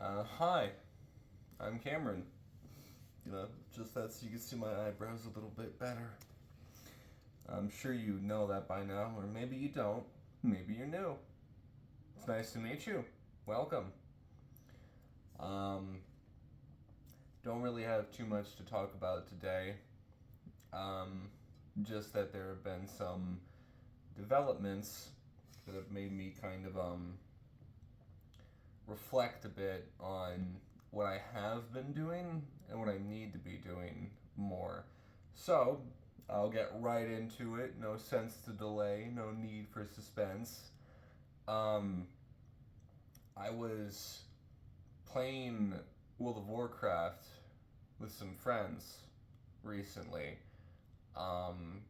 Hi, I'm Cameron. Just that so you can see my eyebrows a little bit better. I'm sure you know that by now, or maybe you don't. Maybe you're new. It's nice to meet you. Welcome. Um, don't really have too much to talk about today. Um, just that there have been some developments that have made me kind of reflect a bit on what I have been doing and what I need to be doing more. So, I'll get right into it. No sense to delay, no need for suspense. Um, I was playing World of Warcraft with some friends recently, um,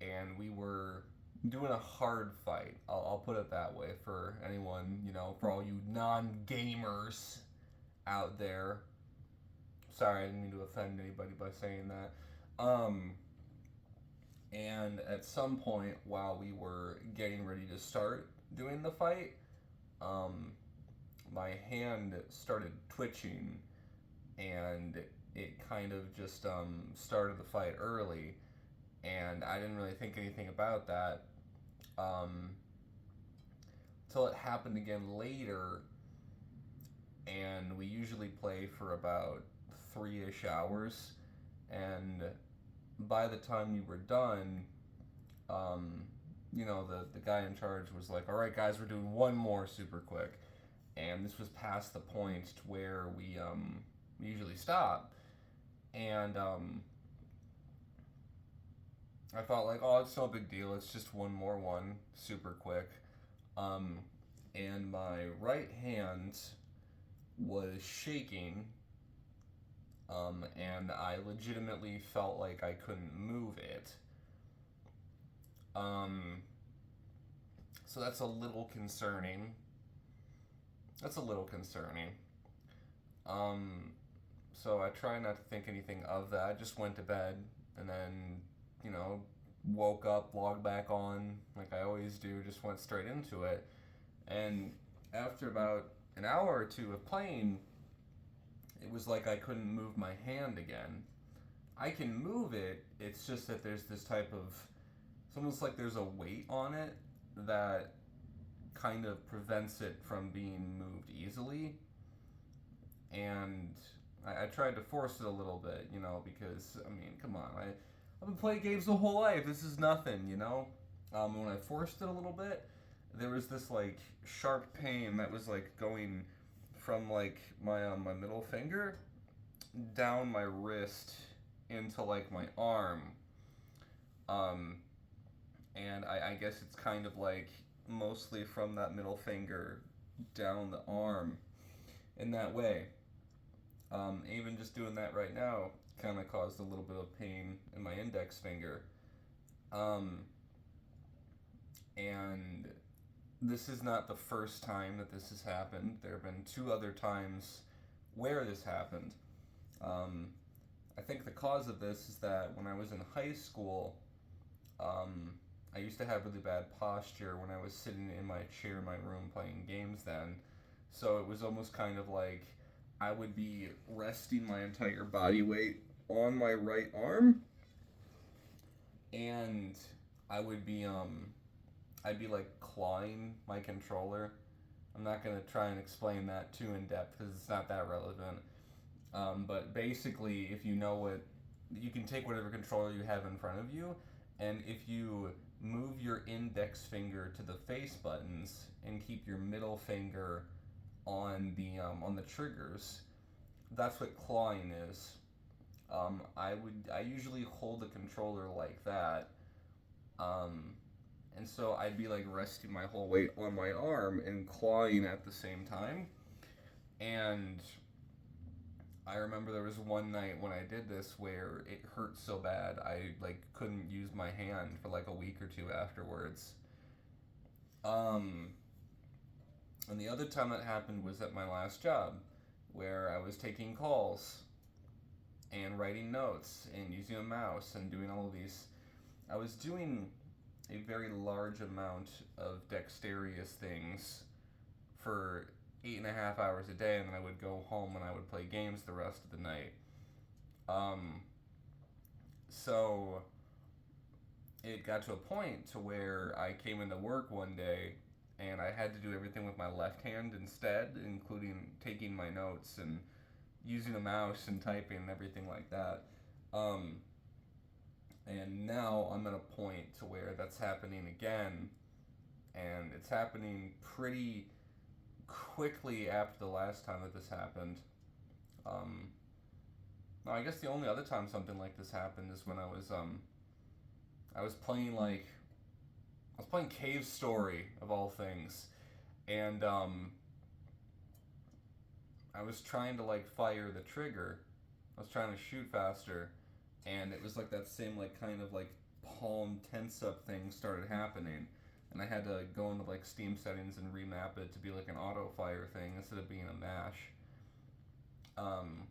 and we were doing a hard fight. I'll put it that way for anyone, for all you non gamers out there. Sorry, I didn't mean to offend anybody by saying that. And at some point, while we were getting ready to start doing the fight, um, my hand started twitching, and it kind of just started the fight early, and I didn't really think anything about that um, until it happened again later. And we usually play for about 3-ish hours, and by the time we were done, um, the guy in charge was like, "All right, guys, we're doing one more super quick," and this was past the point where we usually stop, and I thought like, "Oh, it's no big deal. It's just one more one, super quick," um, and my right hand was shaking, and I legitimately felt like I couldn't move it. Um, so that's a little concerning. That's a little concerning. Um, so I try not to think anything of that. I just went to bed and then, you know, woke up, logged back on like I always do, just went straight into it. And after about an hour or two of playing, it was like I couldn't move my hand again. I can move it, it's just that there's this type of. It's almost like there's a weight on it that kind of prevents it from being moved easily. And I tried to force it a little bit, because I mean, come on, I've been playing games the whole life. This is nothing. When I forced it a little bit, there was this like sharp pain that was like going from like my middle finger down my wrist into like my arm. Um, and I guess it's kind of like mostly from that middle finger down the arm in that way. Even just doing that right now kind of caused a little bit of pain in my index finger. Um, and this is not the first time that this has happened. There have been two other times where this happened. Um, I think the cause of this is that when I was in high school, um, I used to have really bad posture when I was sitting in my chair in my room playing games then. So it was almost kind of like I would be resting my entire body weight on my right arm, and I would be I'd be like clawing my controller. I'm not gonna try and explain that too in depth because it's not that relevant. But basically, if you know what, you can take whatever controller you have in front of you, and if you move your index finger to the face buttons and keep your middle finger on the triggers, that's what clawing is. I usually hold the controller like that, um, and so I'd be like resting my whole weight on my arm and clawing at the same time. And I remember there was one night when I did this where it hurt so bad I like couldn't use my hand for like a week or two afterwards. Um, and the other time that happened was at my last job, where I was taking calls and writing notes and using a mouse and doing all of these. I was doing a very large amount of dexterous things for 8.5 hours a day, and then I would go home and I would play games the rest of the night. Um, so it got to a point to where I came into work one day and I had to do everything with my left hand instead, including taking my notes and using a mouse and typing and everything like that. Um, and now I'm at a point to where that's happening again, and it's happening pretty quickly after the last time that this happened. Um, no, I guess the only other time something like this happened is when I was playing I was playing Cave Story of all things, and I was trying to like fire the trigger. I was trying to shoot faster, and it was like that same like kind of like palm tense up thing started happening, and I had to go into like Steam settings and remap it to be like an auto fire thing instead of being a mash. Um,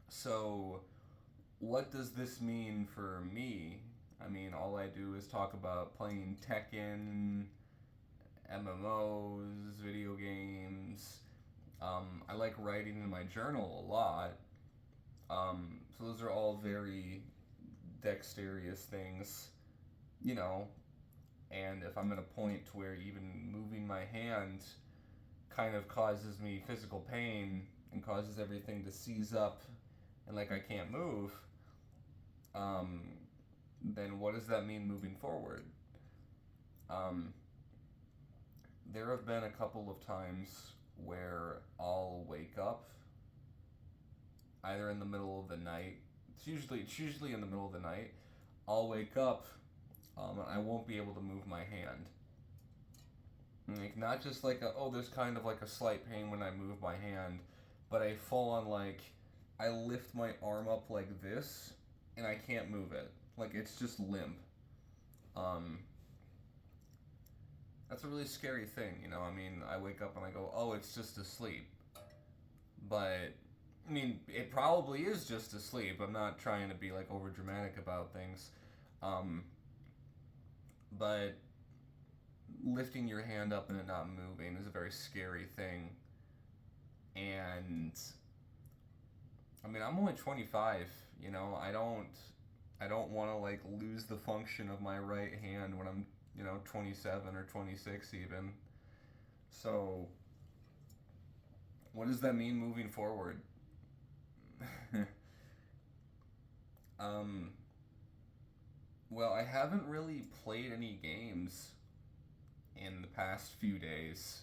so what does this mean for me? I mean, all I do is talk about playing Tekken, MMOs, video games. I like writing in my journal a lot. So those are all very dexterous things, you know. And if I'm at a point where even moving my hand kind of causes me physical pain and causes everything to seize up and like I can't move, um, then what does that mean moving forward? Um, there have been a couple of times where I'll wake up either in the middle of the night. It's usually in the middle of the night. I'll wake up, and I won't be able to move my hand. Like not just like there's kind of like a slight pain when I move my hand, but I full on like I lift my arm up like this, and I can't move it. Like it's just limp. Um, that's a really scary thing, you know. I mean, I wake up and I go, oh, it's just asleep. But I mean, it probably is just asleep. I'm not trying to be like over dramatic about things. Um, but lifting your hand up and it not moving is a very scary thing. And I mean, I'm only 25, you know. I don't want to like lose the function of my right hand when I'm, 27 or 26 even. So, what does that mean moving forward? um, well, I haven't really played any games in the past few days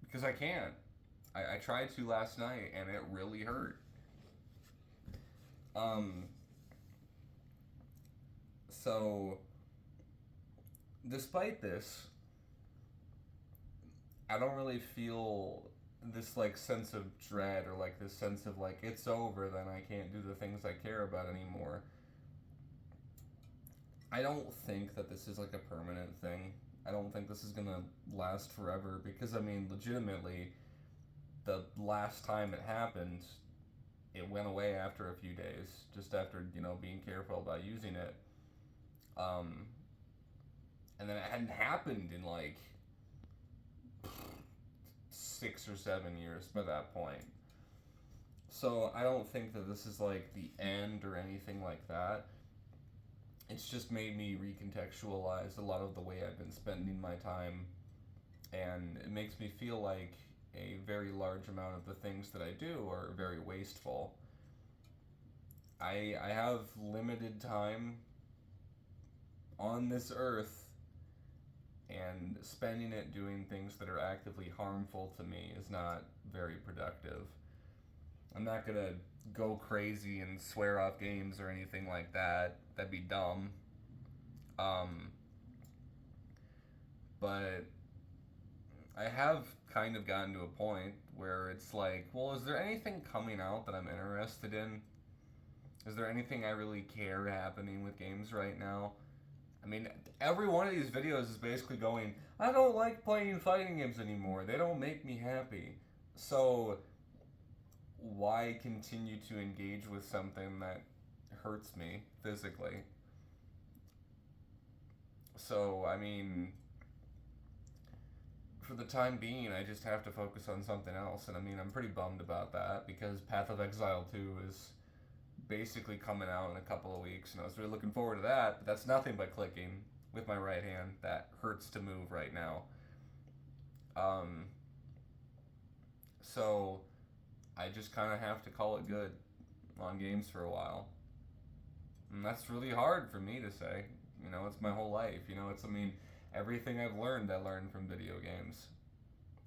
because I can't. I tried to last night and it really hurt. Um, so, despite this, I don't really feel this like sense of dread or like this sense of like it's over, then I can't do the things I care about anymore. I don't think that this is like a permanent thing. I don't think this is gonna last forever because I mean, legitimately, the last time it happened, it went away after a few days, just after being careful about using it. Um, and then it hadn't happened in like 6 or 7 years by that point. So I don't think that this is like the end or anything like that. It's just made me recontextualize a lot of the way I've been spending my time, and it makes me feel like a very large amount of the things that I do are very wasteful. I have limited time on this earth, and spending it doing things that are actively harmful to me is not very productive. I'm not gonna go crazy and swear off games or anything like that. That'd be dumb. Um, but I have kind of gotten to a point where it's like, well, is there anything coming out that I'm interested in? Is there anything I really care happening with games right now? I mean, every one of these videos is basically going, I don't like playing fighting games anymore. They don't make me happy. So, why continue to engage with something that hurts me physically? So, I mean, for the time being, I just have to focus on something else. And I mean, I'm pretty bummed about that because Path of Exile 2 is basically coming out in a couple of weeks, and I was really looking forward to that, but that's nothing but clicking with my right hand. That hurts to move right now. So I just kind of have to call it good on games for a while. And that's really hard for me to say. You know, it's my whole life. You know, I mean, everything I learned from video games.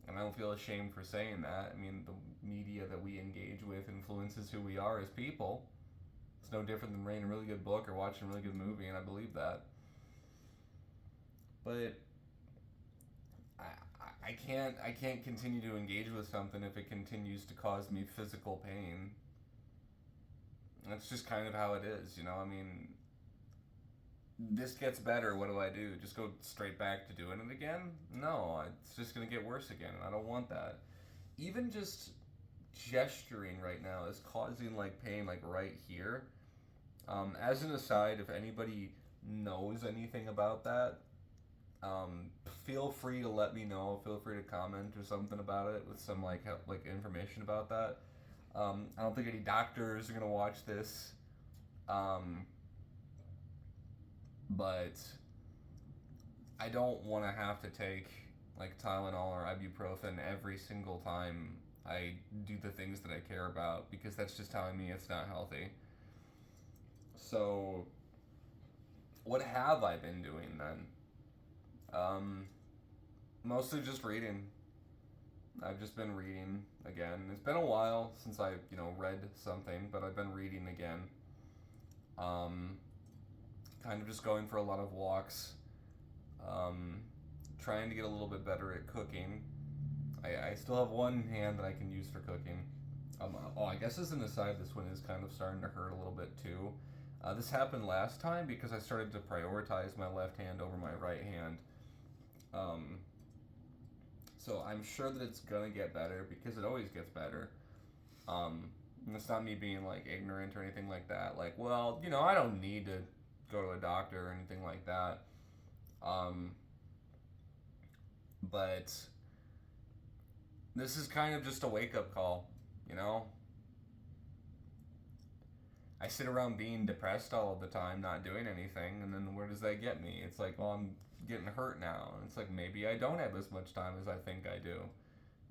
And I don't feel ashamed for saying that. I mean, the media that we engage with influences who we are as people. It's no different than reading a really good book or watching a really good movie, and I believe that. But I can't continue to engage with something if it continues to cause me physical pain. That's just kind of how it is, you know? I mean, this gets better, what do I do? Just go straight back to doing it again? No, it's just going to get worse again, and I don't want that. Even just gesturing right now is causing, like, pain, like, right here. As an aside, if anybody knows anything about that, feel free to let me know. Feel free to comment or something about it with some, like information about that. I don't think any doctors are going to watch this. But I don't want to have to take like Tylenol or ibuprofen every single time I do the things that I care about, because that's just telling me it's not healthy. So what have I been doing then? Mostly just reading. I've just been reading again. It's been a while since I, read something, but I've been reading again. Kind of just going for a lot of walks. Trying to get a little bit better at cooking. I still have one hand that I can use for cooking. I guess as an aside, this one is kind of starting to hurt a little bit too. This happened last time because I started to prioritize my left hand over my right hand. So I'm sure that it's gonna get better because it always gets better. And it's not me being like ignorant or anything like that. Like, well, I don't need to go to a doctor or anything like that. But this is kind of just a wake-up call, I sit around being depressed all of the time, not doing anything, and then where does that get me? It's like, well, I'm getting hurt now. And it's like, maybe I don't have as much time as I think I do.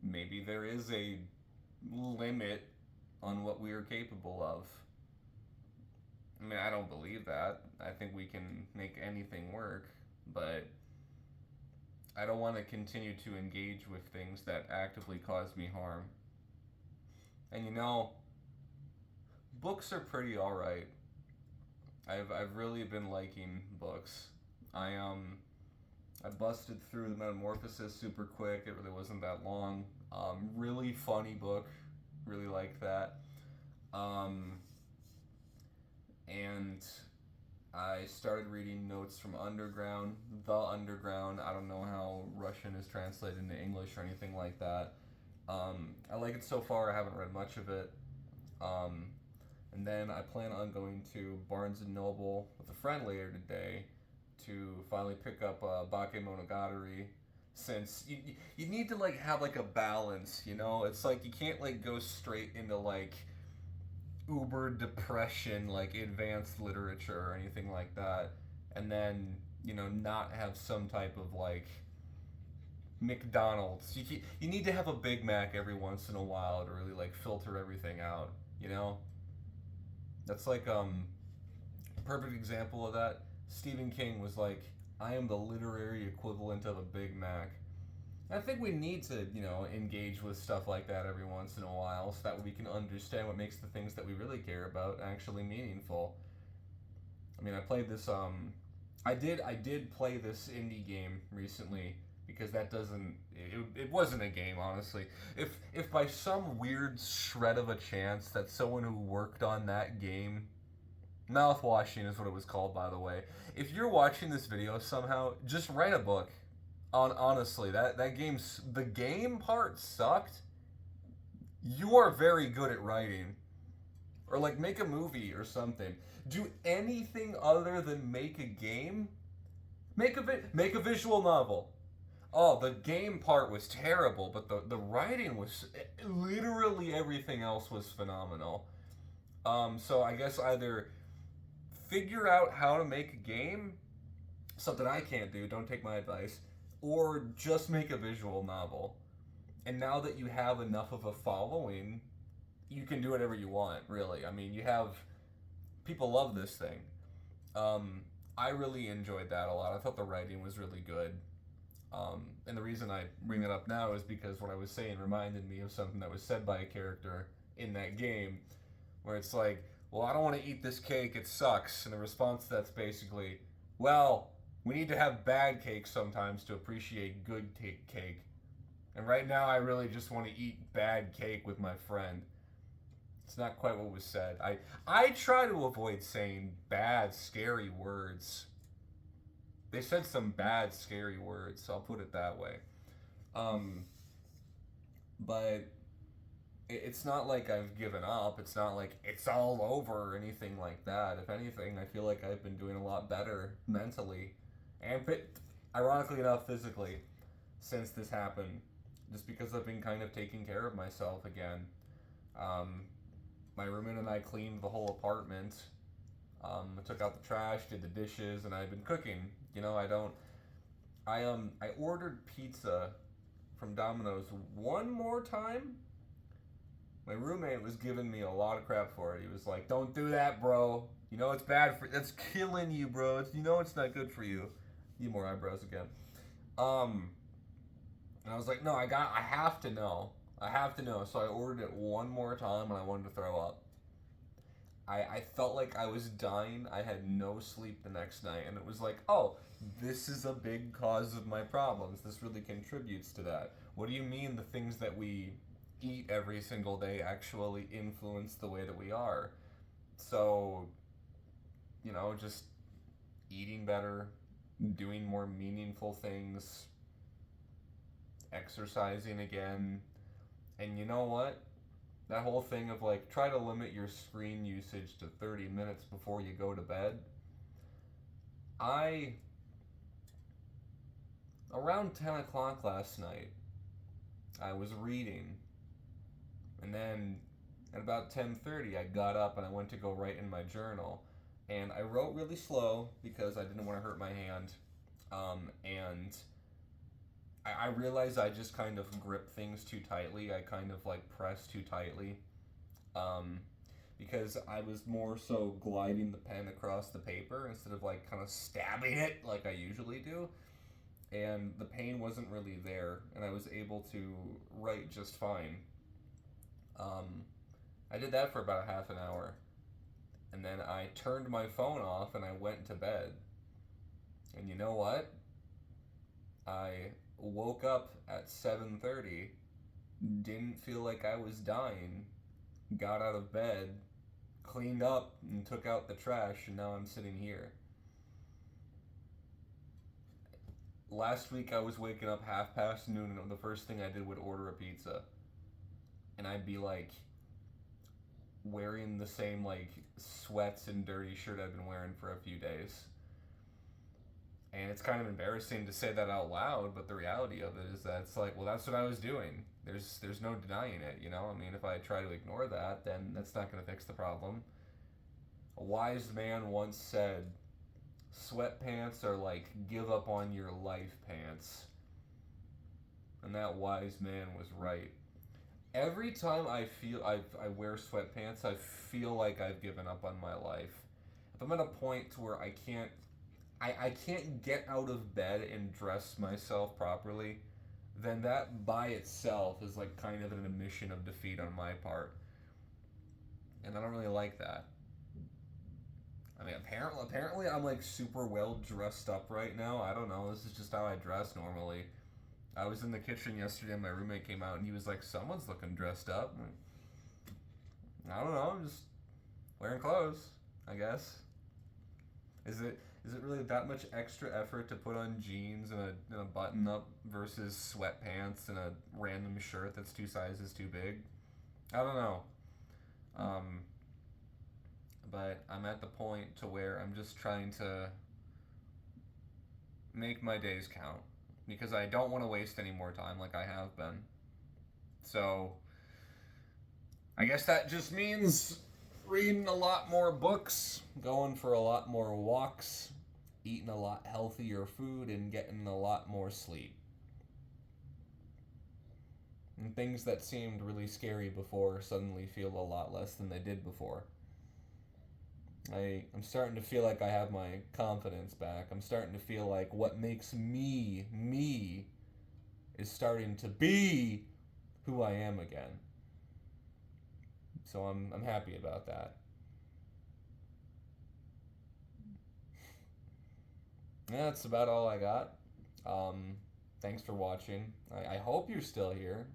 Maybe there is a limit on what we are capable of. I mean, I don't believe that. I think we can make anything work, but I don't want to continue to engage with things that actively cause me harm. And books are pretty alright. I've really been liking books. I busted through the Metamorphosis super quick. It really wasn't that long. Really funny book. Really liked that. And I started reading Notes from Underground. The Underground. I don't know how Russian is translated into English or anything like that. I like it so far. I haven't read much of it. And then I plan on going to Barnes & Noble with a friend later today to finally pick up Bakemonogatari, since you need to have a balance, It's like you can't go straight into uber depression, advanced literature or anything like that, and then, not have some type of McDonald's. You need to have a Big Mac every once in a while to really filter everything out, That's perfect example of that. Stephen King was like, I am the literary equivalent of a Big Mac. And I think we need to, engage with stuff like that every once in a while so that we can understand what makes the things that we really care about actually meaningful. I mean, I played this, I did play this indie game recently, because that it wasn't a game, honestly. If by some weird shred of a chance that someone who worked on that game, Mouthwashing is what it was called, by the way, if you're watching this video somehow, just write a book. Honestly, that the game part sucked. You are very good at writing. Or make a movie or something. Do anything other than make a game. Make a visual novel. Oh, the game part was terrible, but the writing was literally everything else was phenomenal. So I guess either figure out how to make a game, something I can't do, don't take my advice, or just make a visual novel. And now that you have enough of a following, you can do whatever you want, really. I mean, you have people love this thing. Um, I really enjoyed that a lot. I thought the writing was really good. And the reason I bring that up now is because what I was saying reminded me of something that was said by a character in that game, where it's like, well, I don't want to eat this cake, it sucks. And the response to that's basically, well, we need to have bad cake sometimes to appreciate good cake. And right now, I really just want to eat bad cake with my friend. It's not quite what was said. I try to avoid saying bad, scary words. They said some bad, scary words, so I'll put it that way. Um, but it's not like I've given up. It's not like it's all over or anything like that. If anything, I feel like I've been doing a lot better mentally and, ironically enough, physically since this happened. Just because I've been kind of taking care of myself again. Um, my roommate and I cleaned the whole apartment. I took out the trash, did the dishes, and I've been cooking. You know, I don't. I ordered pizza from Domino's one more time. My roommate was giving me a lot of crap for it. He was like, "Don't do that, bro. You know it's bad for. That's killing you, bro. You know it's not good for you." Need more eyebrows again. Um, and I was like, "No, I have to know. I have to know." So I ordered it one more time, and I wanted to throw up. I felt like I was dying. I had no sleep the next night, and it was like, oh, this is a big cause of my problems. This really contributes to that. What do you mean the things that we eat every single day actually influence the way that we are? So, just eating better, doing more meaningful things, exercising again. And you know what? That whole thing of like, try to limit your screen usage to 30 minutes before you go to bed. I, around 10 o'clock last night, I was reading. And then at about 10:30, I got up and I went to go write in my journal. And I wrote really slow because I didn't want to hurt my hand. And I realized I just kind of grip things too tightly. I kind of like press too tightly. Um, because I was more so gliding the pen across the paper instead of like kind of stabbing it like I usually do. And the pain wasn't really there, and I was able to write just fine. Um, I did that for about a half an hour, and then I turned my phone off and I went to bed. And you know what? I woke up at 7:30, didn't feel like I was dying, got out of bed, cleaned up and took out the trash, and now I'm sitting here. Last week I was waking up half past noon, and the first thing I did would order a pizza. And I'd be like wearing the same like sweats and dirty shirt I've been wearing for a few days. And it's kind of embarrassing to say that out loud, but the reality of it is that it's like, well, that's what I was doing. There's no denying it, you know? I mean, if I try to ignore that, then that's not going to fix the problem. A wise man once said, sweatpants are like give up on your life pants. And that wise man was right. Every time I wear sweatpants, I feel like I've given up on my life. If I'm at a point to where I can't get out of bed and dress myself properly, then that by itself is like kind of an admission of defeat on my part. And I don't really like that. I mean, apparently I'm like super well dressed up right now. I don't know. This is just how I dress normally. I was in the kitchen yesterday and my roommate came out and he was like, someone's looking dressed up. I don't know. I'm just wearing clothes, I guess. Is it really that much extra effort to put on jeans and a button up versus sweatpants and a random shirt that's two sizes too big? I don't know. Um, but I'm at the point to where I'm just trying to make my days count. because I don't want to waste any more time like I have been. So, I guess that just means reading a lot more books, going for a lot more walks, eating a lot healthier food, and getting a lot more sleep. And things that seemed really scary before suddenly feel a lot less than they did before. I'm starting to feel like I have my confidence back. I'm starting to feel like what makes me, me, is starting to be who I am again. So I'm happy about that. Yeah, that's about all I got. Thanks for watching. I hope you're still here.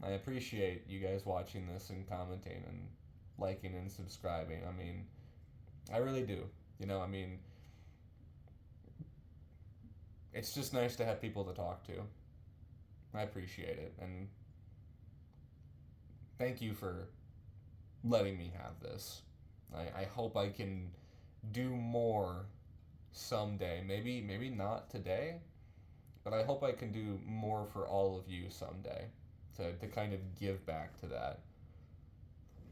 I appreciate you guys watching this and commenting and liking and subscribing. I mean, I really do. I mean, it's just nice to have people to talk to. I appreciate it. And thank you for letting me have this. I hope I can do more someday. Maybe not today, but I hope I can do more for all of you someday to kind of give back to that.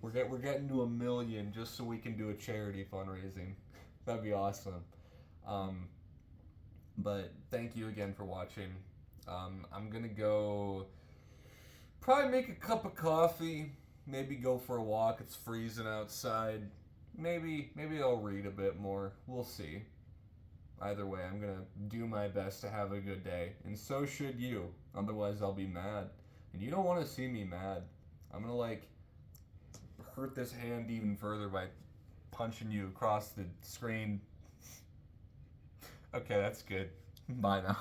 We're getting to 1 million just so we can do a charity fundraising. That'd be awesome. Um, but thank you again for watching. I'm gonna go probably make a cup of coffee. Maybe go for a walk. It's freezing outside. Maybe I'll read a bit more. We'll see. Either way, I'm gonna do my best to have a good day, and so should you. Otherwise, I'll be mad, and you don't want to see me mad. I'm gonna hurt this hand even further by punching you across the screen. Okay, that's good. Bye now.